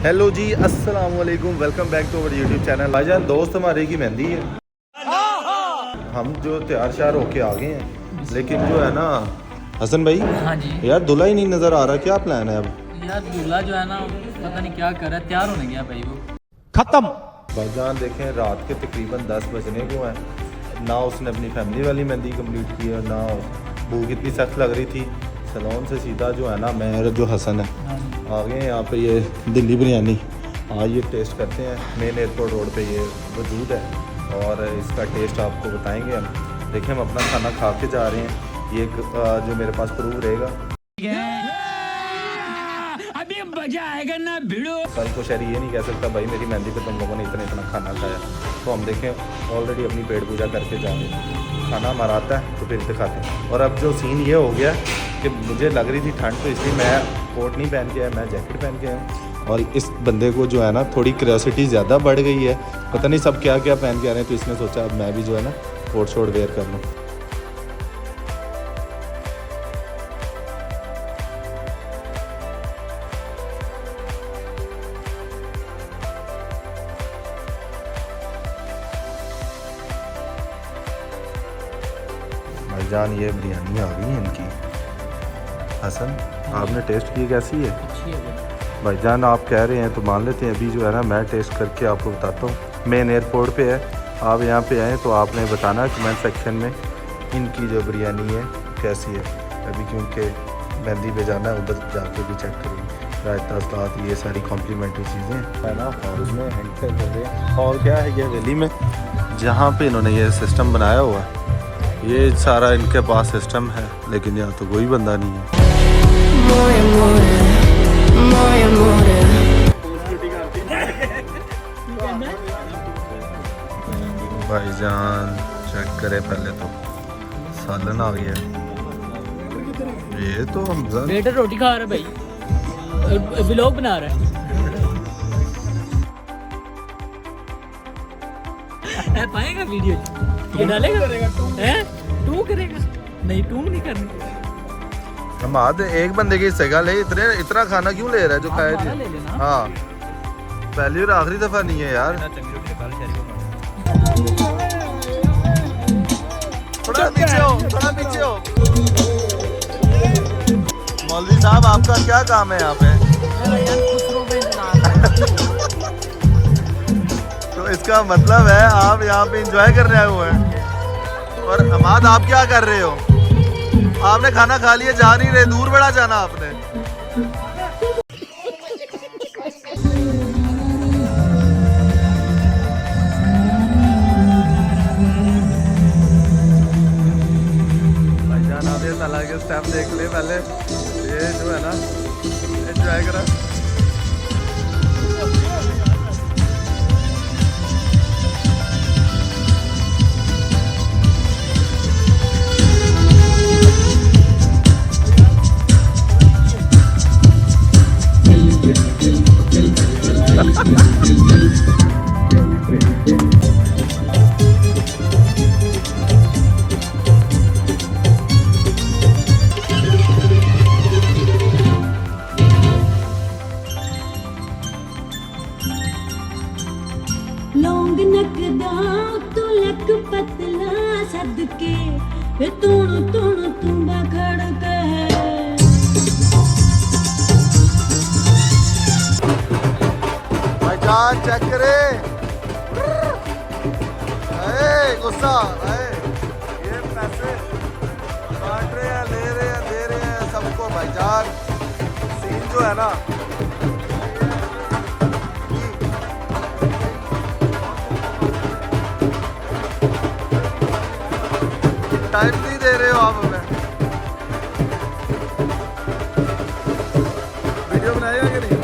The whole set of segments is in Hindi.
हेलो जी, अस्सलाम वालेकुम, welcome back to our YouTube channel. भाईजान दोस्त हमारे की मेहंदी है, हम जो तैयार श्यार होके आ गए हैं, लेकिन जो है ना हसन भाई, हाँ जी यार दूल्हा ही नहीं नजर आ रहा। क्या प्लान है अब? यार दूल्हा जो है ना पता नहीं क्या कर रहा है, तैयार होने गया भाई वो खत्म। भाईजान देखें, रात के तकरीबन 10 बजने को हैं, ना उसने अपनी फैमिली वाली मेहंदी कंप्लीट की है, ना भूख इतनी सख्त लग रही थी। सलोन से सीधा जो है ना मैं जो हसन है आ गए यहाँ पे, ये दिल्ली बिरयानी। आज ये टेस्ट करते हैं, मेन एयरपोर्ट रोड पे ये वजूद है और इसका टेस्ट आपको बताएंगे हम। देखिए हम अपना खाना खा के जा रहे हैं, ये जो मेरे पास प्रूफ रहेगा। अभी मजा आएगा ना भिड़ो। कल को शहरी ये नहीं कह सकता भाई मेरी मेहंदी पे तुम लोगों ने इतना खाना खाया। तो हम देखें ऑलरेडी अपनी पेट पूजा करके जा रहे हैं, खाना हमारा आता है तो फिर दिखाते हैं। और अब जो सीन ये हो गया कि मुझे लग रही थी ठंड, तो इसलिए मैं कोट नहीं पहन के आया, मैं जैकेट पहन के आया। और इस बंदे को जो है ना थोड़ी क्यूरियोसिटी ज़्यादा बढ़ गई है, पता नहीं सब क्या क्या पहन के आ रहे हैं, तो इसने सोचा अब मैं भी जो है ना कोट शोट वेयर कर लूँ। भाईजान ये बिरयानी आ गई है इनकी। हसन आपने टेस्ट की, कैसी है? अच्छी है भाई। भाईजान आप कह रहे हैं तो मान लेते हैं। अभी जो है ना मैं टेस्ट करके आपको बताता हूँ। मेन एयरपोर्ट पे है, आप यहाँ पे आएँ तो आपने बताना कमेंट सेक्शन में इनकी जो बिरयानी है कैसी है। अभी क्योंकि मेहंदी पे जाना है, उधर जाके भी चेक करेंगे। रायता सलाद ये सारी कॉम्प्लीमेंट्री चीज़ें है ना। हॉल में एंटर कर रहे हैं। हॉल क्या है? ये वैली में जहाँ पे इन्होंने ये सिस्टम बनाया हुआ है, ये सारा इनके पास सिस्टम है, लेकिन यहाँ तो कोई बंदा नहीं है। भाईजान चेक करे पहले तो सालन आ गया। ये तो हमजान वेटर रोटी खा रहा है भाई, व्लॉग बना रहा है। पाएगा वीडियो ये डालेगा, हैं टू करेगा? नहीं टू नहीं करनी। हम आधे एक बंदे की हिस्से का ले, इतना खाना क्यों ले रहा है जो खाया ले जी? लेना। हाँ पहली और आखिरी दफा नहीं है यार। थोड़ा पीछे हो, थोड़ा पीछे हो। मौलवी साहब आपका क्या काम है यहाँ पे? तो इसका मतलब है आप यहाँ पे एंजॉय करने आए हुए हैं। और हमाद आप क्या कर रहे हो? आपने खाना खा लिया, जा नहीं रहे, दूर बड़ा जाना आपने। भाईजान आप ये साला के स्टेप देख ले पहले, ये जो है ना एंजॉय करा। लौंग नकदा तो लक पतला सदके वे तुण तुण तुम्बा खड़क है। भाईजान चेक करे, गुस्सा ये पैसे काट रहे हैं, ले रहे हैं, दे रहे हैं सबको। भाईजान सीन जो है ना, टाइम नहीं दे रहे हो आप हमें। वीडियो बनाएगा कि नहीं?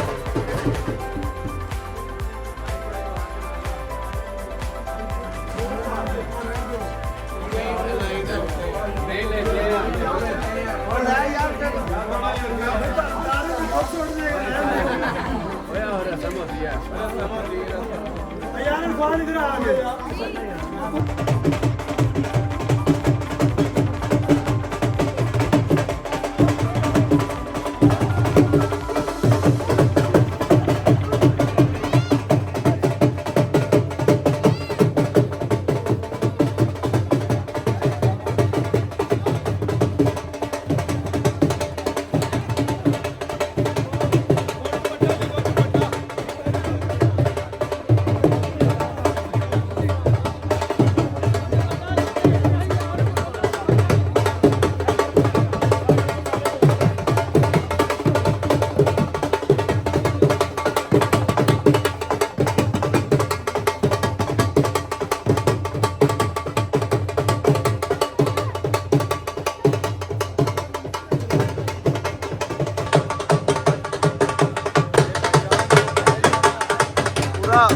पूरा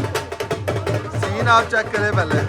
सीन आप चेक करें पहले।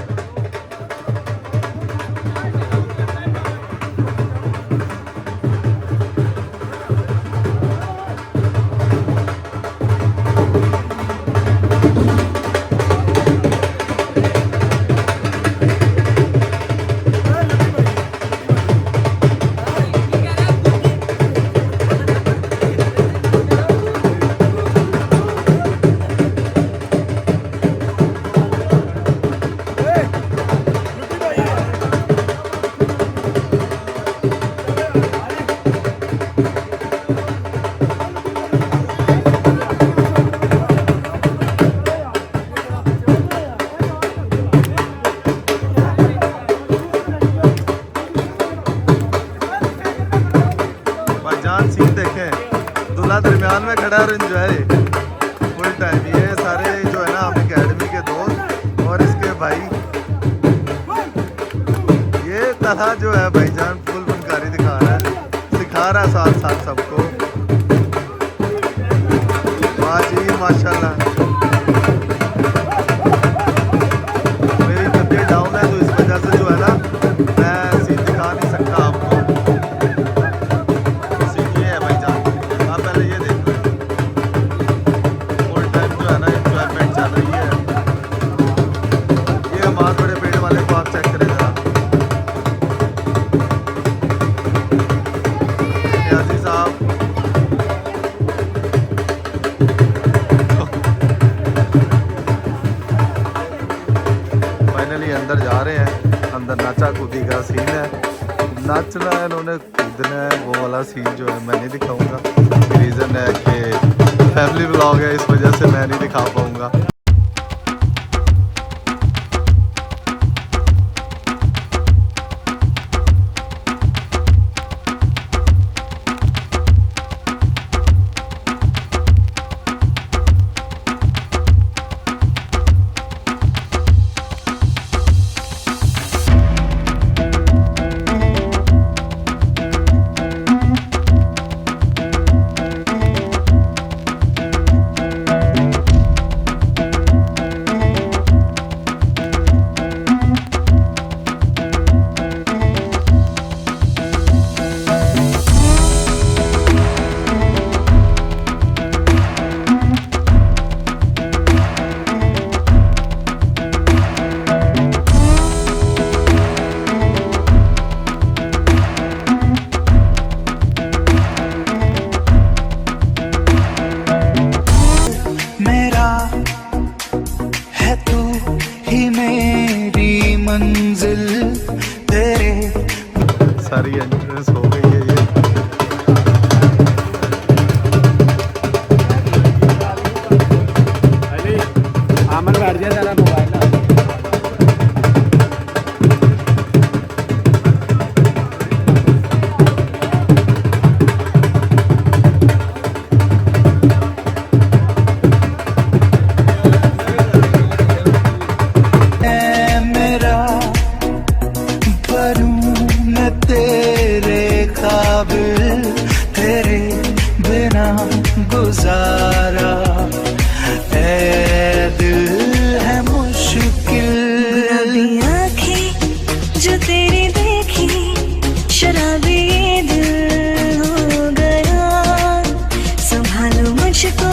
सीन देखें, दूल्हा दरमियान में खड़ा और एंजॉय फुल टाइम। ये सारे जो है ना हम एकेडमी के दोस्त और इसके भाई, ये तरह जो है भाईजान फुल फनकारी दिखा रहा है, सिखा रहा है साथ साथ सबको। वाह जी माशाल्लाह। मेरी तबीयत डाउन है तो इस वजह से जो है ना मैं सीन दिखा नहीं सकता आपको। अंदर जा रहे हैं, अंदर नाचा कूदी का सीन है, नाचना है इन्होंने, कूदना है, वो वाला सीन जो है मैं नहीं दिखाऊंगा। रीज़न है कि फैमिली व्लॉग है, इस वजह से मैं नहीं दिखा पाऊंगा। सारी एंट्रेंस हो गई है ये। आमन बैठ गया जरा मोबाइल तेरे बिना गुजारा है दिल है मुश्किल। गुलाबी आँखें जो तेरी देखी, शराबी ये दिल हो गया। संभालो मुझको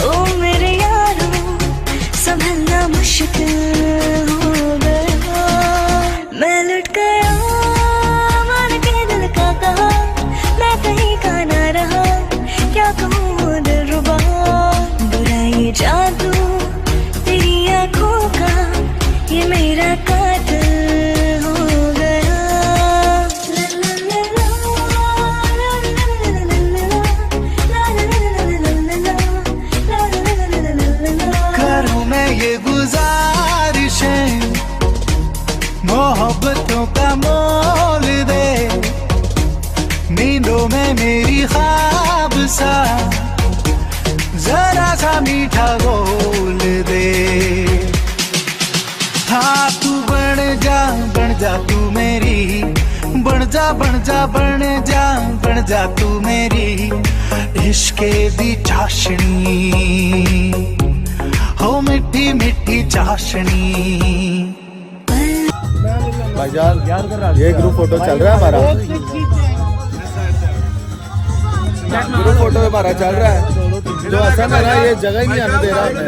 ओ मेरे यारो, संभलना मुश्किल हो गया। मैं लुट गया मान के दिल का कहा, मैं कहीं का ना रहा, क्या कहूँ दिलरुबा। बुरा ये जादू तेरी आँखों का, ये मेरा कातिल हो गया। करूँ मैं ये गुजारिशें, मोहब्बतों का मोल दे, नींदों में मेरी ख्वाब सा जरा सा मीठा बोल दे। हाँ तू बन जा तू मेरी, बन जा तू मेरी इश्क़ दी चाशनी हो मिट भाषणी। भाईजान ये ग्रुप फोटो चल रहा है हमारा, ग्रुप फोटो हमारा चल रहा है। जो हसन है ना, ये जगह ही नहीं आने दे रहा हमें।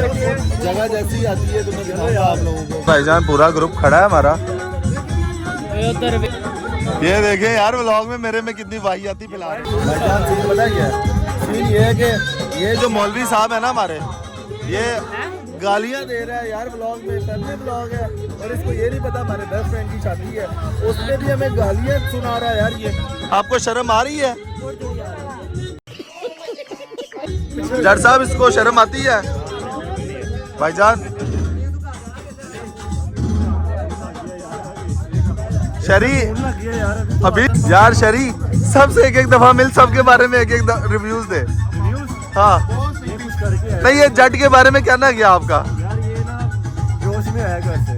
जगह जैसी आती है तो मैं दिखाऊंगा आप लोगों को। भाईजान पूरा ग्रुप खड़ा है हमारा। उधर ये देखें यार व्लॉग में मेरे में कितनी वाहियाती फिलहाल। भाईजान सीन पता है क्या है? सीन ये है कि ये जो मौलवी साहब है ना हमारे, ये गालियां दे रहा है यार व्लॉग में, फैमिली व्लॉग है और इसको ये नहीं पता हमारे बेस्ट फ्रेंड की शादी है, उसमें भी हमें गालियां सुना रहा है यार। ये आपको शर्म आ रही है? जट साहब इसको शर्म आती है? भाईजान शरी अभी यार शरी सबसे एक एक दफा मिल, सबके बारे में एक एक रिव्यूज दे। हाँ नहीं, ये जट के बारे में कहना क्या आपका? यार ये ना जोश में आया घर से।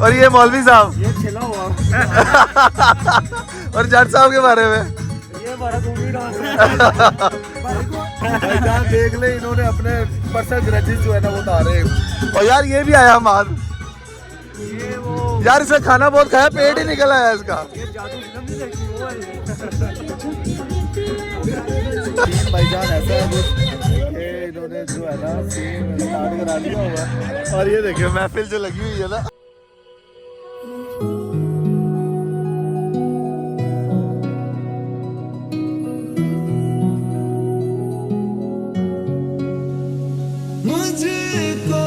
और ये मौलवी साहब ये छिला हुआ और जट साहब के बारे में ये हमारा दूरी डांस है। भाईजान देख ले, इन्होंने अपने पर्सनल ग्रजेस जो है ना वो उतारे। और यार ये भी आया मार, यार इसने खाना बहुत खाया, पेट ही निकल आया इसका। ये जादू फिल्म नहीं देखी वो है। भाईजान ऐसा है कुछ कि इन्होंने जो है ना सीन स्टार्ट करा लिया हुआ है। और ये देखिए महफिल जो लगी हुई है ना, मुझको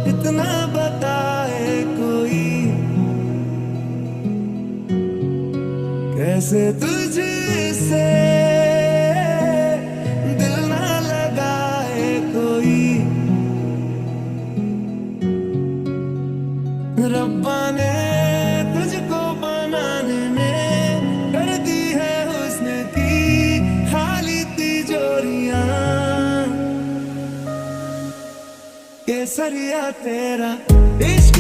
इतना बताए कोई, कैसे तुझसे दिल ना लगाए कोई। रब्बा ने तुझको बनाने में कर दी है हुस्न की खाली तिजोरियां। केसरिया तेरा इश्क